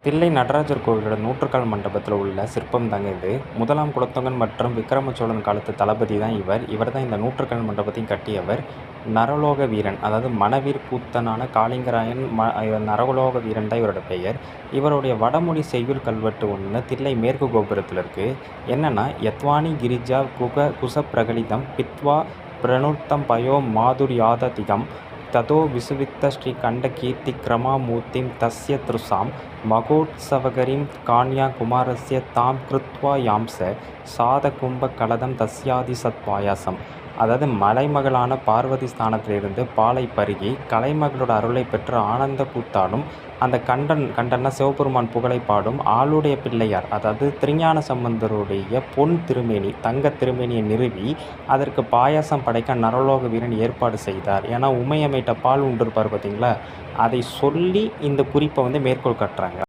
தில்லை நடராஜர் கோவிலோட நூற்றுக்கால் மண்டபத்தில் உள்ள சிற்பம் தாங்க இது. முதலாம் குலோத்துங்கன் மற்றும் விக்கிரம சோழன் காலத்து தளபதி தான் இவர். இவர் தான் இந்த நூற்றுக்கால் மண்டபத்தையும் கட்டியவர். நரலோக வீரன், அதாவது மணவீர் கூத்தனான காளிங்கராயன் நரலோக வீரன் தான் இவரோட பெயர். இவருடைய வடமொழி செய்யுள் கல்வெட்டு ஒன்று தில்லை மேற்கு கோபுரத்தில் இருக்குது. என்னென்னா, யத்வானி கிரிஜா குச பிரகலிதம் பித்வா பிரனுர்த்தம் பயோ மாதுர்யாததிகம் ததோ விசுவித்த ஸ்ரீ கண்ட கீர்த்தி கிரமாமூர்த்திம் தஸ்ய திருசாம் மகோத்சவகரிம் கான்யா குமாரஸ்ய தாம் கிருத்வா யாம்ச சாத கும்ப கலதம் தஸ்யாதி சத் பாயாசம். அதாவது மலைமகளான பார்வதி ஸ்தானத்திலிருந்து பாலை பருகி கலைமகளோட அருளை பெற்று ஆனந்த கூத்தாடும் அந்த கண்டன்னா சிவபெருமான் புகழை பாடும் ஆளுடைய பிள்ளையார், அதாவது திருஞான சம்பந்தருடைய பொன் திருமேனி தங்க திருமேனியை நிறுவி அதற்கு பாயாசம் படைக்க நரலோக வீரன் ஏற்பாடு செய்தார். ஏன்னா உமையமைட்ட பால் உண்டிருப்பார் பார்த்தீங்களா, அதை சொல்லி இந்த குறிப்பை மேற்கோள் காட்டுறாங்க.